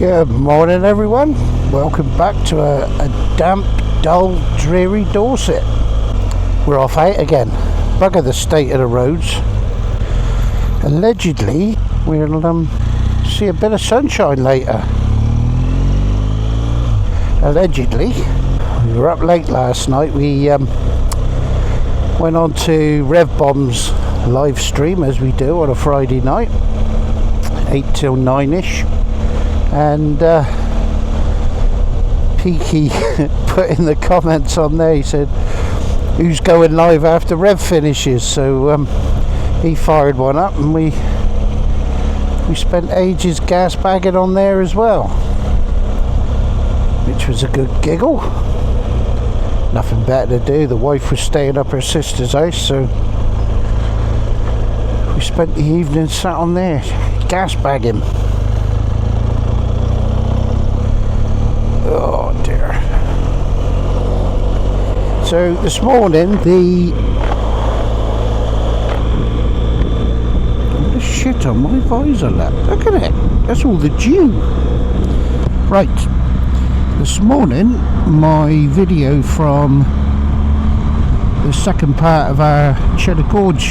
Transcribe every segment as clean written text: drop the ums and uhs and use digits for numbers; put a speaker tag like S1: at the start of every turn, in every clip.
S1: Good morning everyone, welcome back to a damp, dull, dreary Dorset. We're off out again. Bugger the state of the roads. Allegedly we'll see a bit of sunshine later. Allegedly. We were up late last night. We went on to Rev Bomb's live stream as we do on a Friday night, 8 till 9ish. And Peaky put in the comments on there, he said, who's going live after Rev finishes? So he fired one up and we spent ages gas bagging on there as well, which was a good giggle. Nothing better to do. The wife was staying up her sister's house, so we spent the evening sat on there gas bagging. Oh dear. So this morning the shit on my visor lap. Look at it. That's all the dew. Right. This morning my video from the second part of our Cheddar Gorge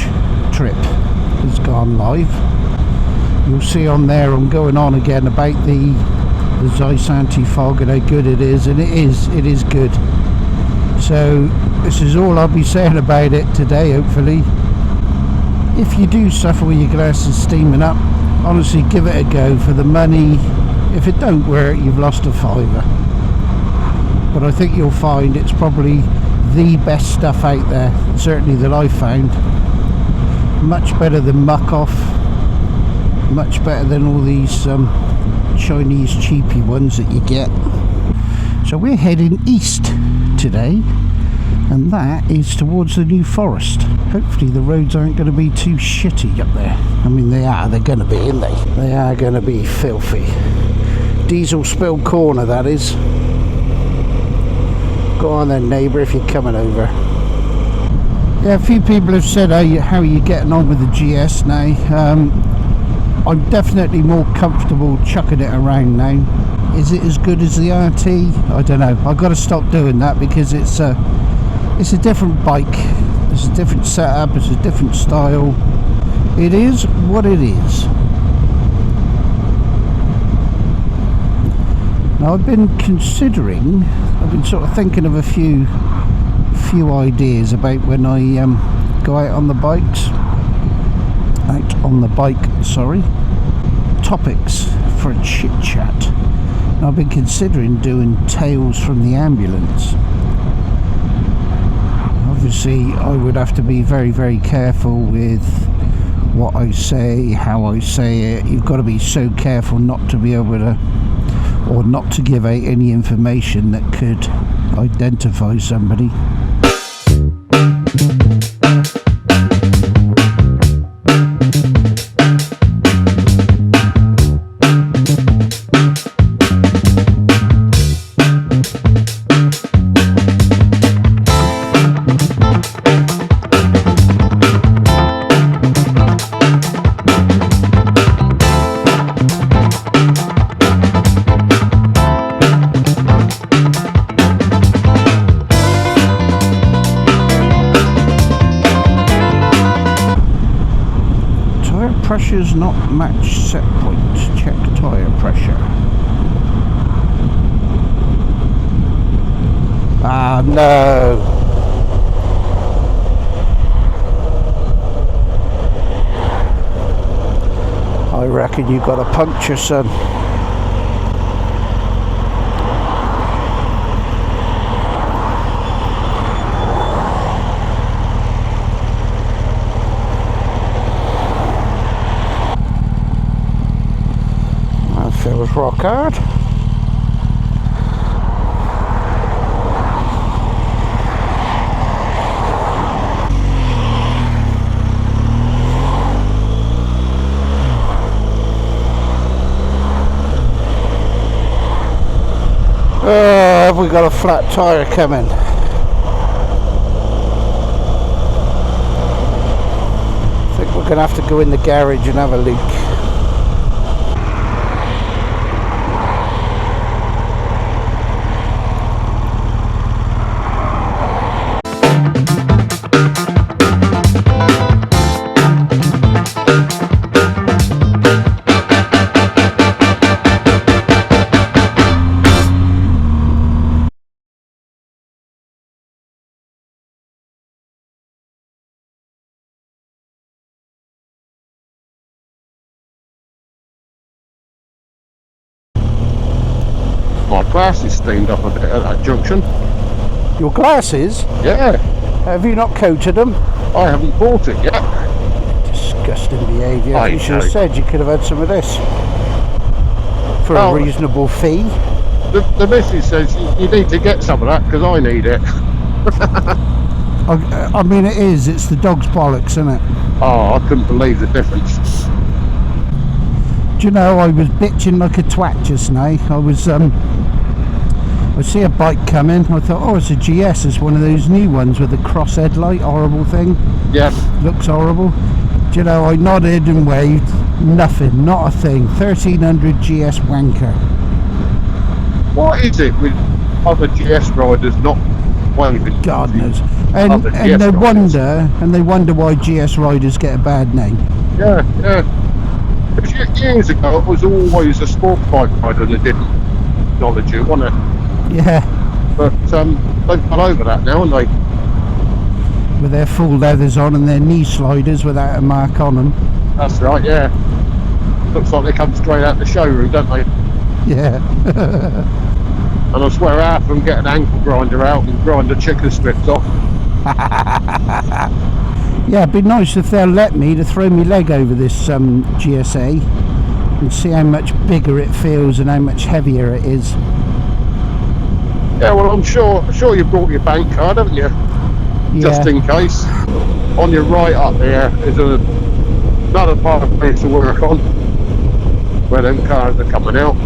S1: trip has gone live. You'll see on there I'm going on again about the Zeiss anti-fog and how good it is, and it is good. So this is all I'll be saying about it today, hopefully. If you do suffer with your glasses steaming up, honestly give it a go for the money. If it don't work, you've lost a fiver. But I think you'll find it's probably the best stuff out there, certainly that I've found. Much better than muck off, much better than all these Chinese cheapy ones that you get. So we're heading east today, and that is towards the New Forest. Hopefully the roads aren't going to be too shitty up there. I mean they're going to be, aren't they? They are going to be filthy. Diesel spilled corner, that is. Go on then neighbour if you're coming over. Yeah, a few people have said how are you getting on with the GS now. I'm definitely more comfortable chucking it around now. Is it as good as the RT? I don't know. I've got to stop doing that because it's a different bike. It's a different setup. It's a different style. It is what it is. Now I've been sort of thinking of a few ideas about when I go out on the bikes. Topics for a chit chat. Now, I've been considering doing tales from the ambulance. Obviously I would have to be very, very careful with what I say, how I say it. You've got to be so careful not to be able to, or not to give out any information that could identify somebody. Pressures not match set point. Check tyre pressure. Ah no. I reckon you got a puncture, son. Feels rock hard. Have we got a flat tyre coming? I think we're going to have to go in the garage and have a look.
S2: My glasses steamed up a bit at that junction.
S1: Your glasses?
S2: Yeah.
S1: Have you not coated them?
S2: I haven't bought it yet.
S1: Disgusting behaviour. You should have
S2: know.
S1: said you could have had some of this for a reasonable fee.
S2: The missus says you need to get some of that because I need it.
S1: I mean, it's the dog's bollocks, isn't it?
S2: Oh, I couldn't believe the difference.
S1: Do you know, I was bitching like a twat just now. I see a bike coming. I thought, oh, it's a GS. It's one of those new ones with the cross headlight, horrible thing.
S2: Yeah.
S1: Looks horrible. Do you know, I nodded and waved. Nothing, not a thing. 1300 GS wanker.
S2: What is it with other GS riders not waving?
S1: God knows. And they wonder why GS riders get a bad name.
S2: Yeah, yeah. Because years ago, it was always a sport bike rider that didn't acknowledge you, wasn't it?
S1: Yeah.
S2: But they've got over that now, haven't they?
S1: With their full leathers on and their knee sliders without a mark on them.
S2: That's right, yeah. Looks like they come straight out the showroom, don't they?
S1: Yeah.
S2: And I swear half of them get an ankle grinder out and grind the chicken strips off.
S1: Yeah, it'd be nice if they'll let me to throw my leg over this GSA and see how much bigger it feels and how much heavier it is.
S2: Yeah, well, I'm sure you brought your bank card, haven't you?
S1: Yeah.
S2: Just in case. On your right up there is another part of place to work on where them cars are coming out.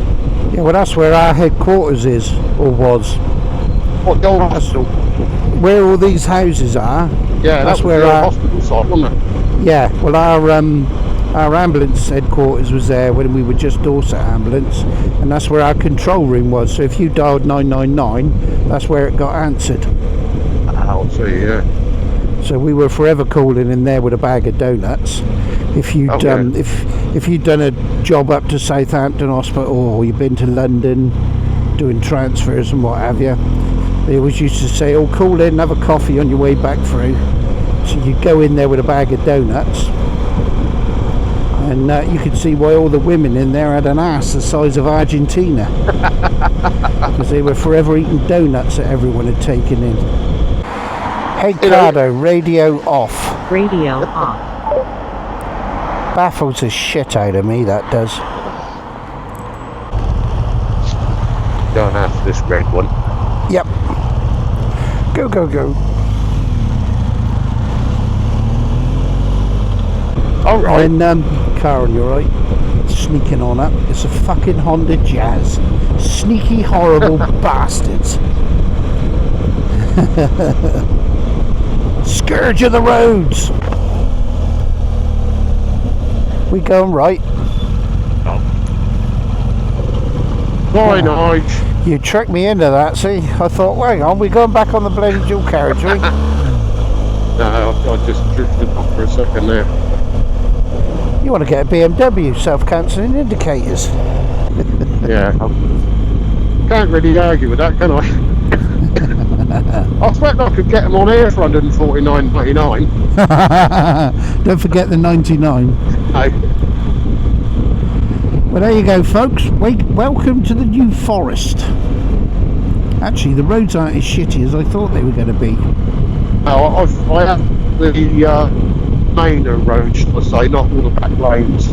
S1: Yeah, well, that's where our headquarters is, or was.
S2: What, the old hospital?
S1: Where all these houses are.
S2: Yeah, that's where our hospital site, wasn't it?
S1: Yeah, well, our ambulance headquarters was there when we were just Dorset Ambulance, and that's where our control room was. So if you dialed 999, that's where it got answered.
S2: I'll see, yeah.
S1: So we were forever calling in there with a bag of donuts. If you'd if you'd done a job up to Southampton Hospital, or you've been to London doing transfers and what have you, they always used to say, oh, call in and have a coffee on your way back through. So you'd go in there with a bag of donuts, and you could see why all the women in there had an ass the size of Argentina, because they were forever eating donuts that everyone had taken in. Hey Cardo, radio off.
S3: Radio off.
S1: Baffles the shit out of me, that does.
S2: Going after this red one.
S1: Yep. Go, go, go.
S2: Alright.
S1: And Carol, you're right. Sneaking on up. It's a fucking Honda Jazz. Sneaky, horrible bastards. Scourge of the roads. We going right?
S2: Bye, Nige.
S1: You tricked me into that, see? I thought, well, hang on, we going back on the bloody dual carriageway?
S2: No, I just drifted off for a second there.
S1: You want to get a BMW, self-cancelling indicators.
S2: Yeah, I can't really argue with that, can I? I expect I could get them on here for £149.99.
S1: Don't forget the 99.
S2: No.
S1: Well, there you go, folks. Welcome to the New Forest. Actually, the roads aren't as shitty as I thought they were going to be.
S2: No, I have the main roads, shall I say, not all the back lanes.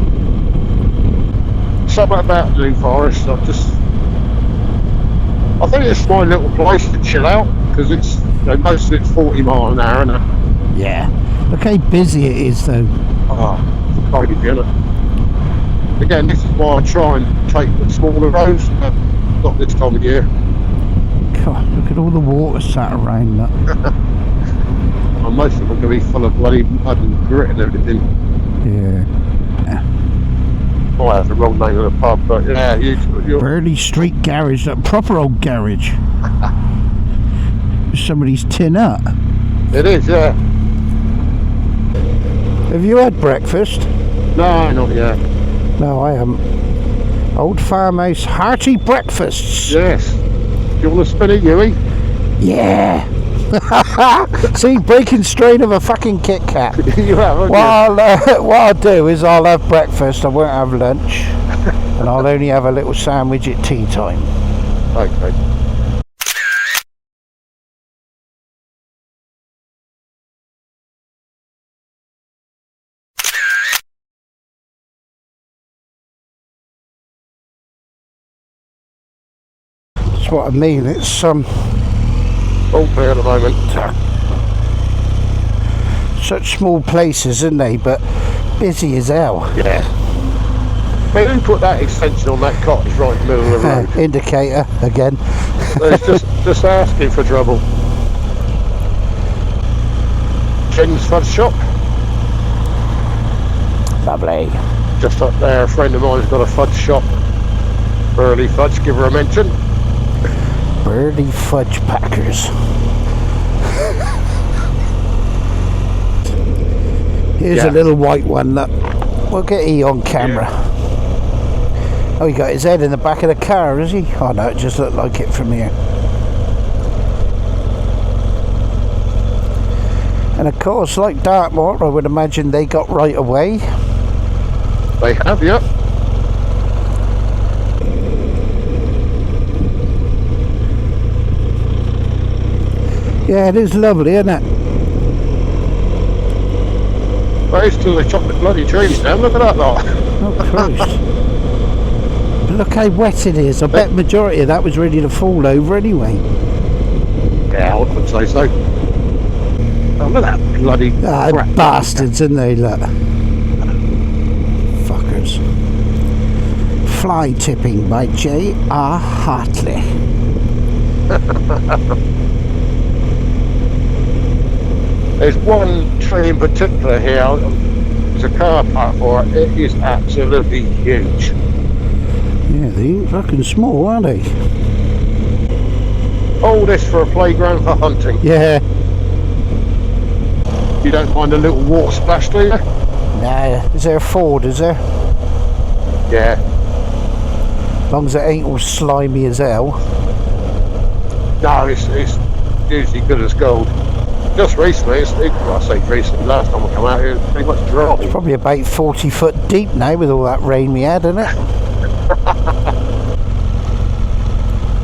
S2: Something about the New Forest, I think it's my little place to chill out, because it's, most of it's 40 miles an hour, isn't it?
S1: Yeah. Look how busy it is, though.
S2: Oh, it's crazy, isn't it? Again, this is why I try and take the smaller roads, but not this time of year.
S1: God, look at all the water sat around that.
S2: And most of them are going to be full of bloody mud and grit and everything.
S1: Yeah.
S2: Oh, that's the wrong name of the pub, but yeah, you're...
S1: Burley Street Garage, that proper old garage. Somebody's tin up.
S2: It is, yeah.
S1: Have you had breakfast?
S2: No, not yet.
S1: No, I haven't. Old farmhouse hearty breakfasts.
S2: Yes. Do you want to spin it, Huey?
S1: Yeah. See, breaking strain of a fucking Kit Kat.
S2: You have,
S1: what I'll do is I'll have breakfast, I won't have lunch, and I'll only have a little sandwich at tea time.
S2: Okay.
S1: That's what I mean. It's
S2: All clear at the moment.
S1: such small places, isn't they? But busy as hell.
S2: Yeah. Mate, who put that extension on that cottage right in the middle of the road?
S1: Indicator again.
S2: It's just asking for trouble. Jen's Fudge Shop.
S1: Lovely.
S2: Just up there, a friend of mine's got a fudge shop. Burley Fudge, give her a mention.
S1: Birdie Fudge Packers. Here's a little white one. Look, we'll get E on camera.
S2: Yeah.
S1: Oh, he got his head in the back of the car, is he? Oh no, it just looked like it from here. And of course, like Dartmoor, I would imagine they got right away.
S2: They have, yep.
S1: Yeah, it is lovely, isn't it?
S2: Well, it's still the chocolate bloody trees now. Look at that lot.
S1: Oh Christ. But look how wet it is. I bet majority of that was ready to fall over anyway.
S2: Yeah, I would say so. Oh, look at that bloody crap.
S1: Bastards, isn't they? Look. Fuckers. Fly tipping by J.R. Hartley.
S2: There's one tree in particular here. There's a car park for it. It is absolutely huge.
S1: Yeah, they ain't fucking small, are they?
S2: All this for a playground for hunting.
S1: Yeah.
S2: You don't mind a little water splash, do you?
S1: Nah. Is there a Ford, is there?
S2: Yeah.
S1: As long as it ain't all slimy as hell.
S2: No, it's usually good as gold. Just recently, I say recently, last time I come out here, it's pretty much dry.
S1: It's probably about 40 foot deep now with all that rain we had, isn't it?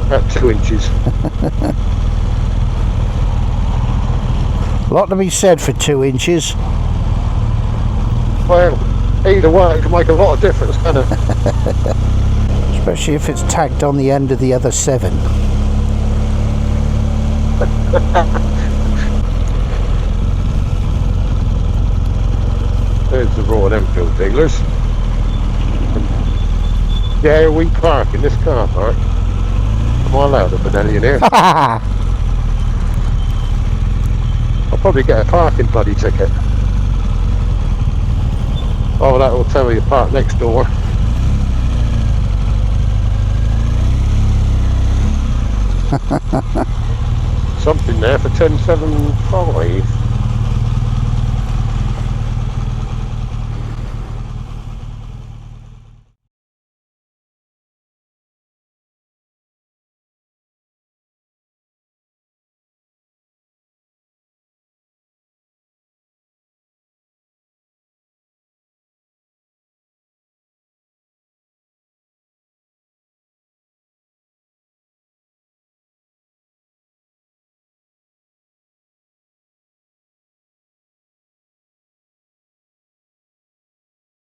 S2: About 2 inches.
S1: A lot to be said for 2 inches.
S2: Well, either way, it can make a lot of difference, can it?
S1: Especially if it's tagged on the end of the other 7.
S2: There's the Royal Enfield dealers. Yeah, we park in this car park. Am I allowed a Benelli in here? I'll probably get a parking bloody ticket. Oh, that will tell me you park next door. Something there for 10.75.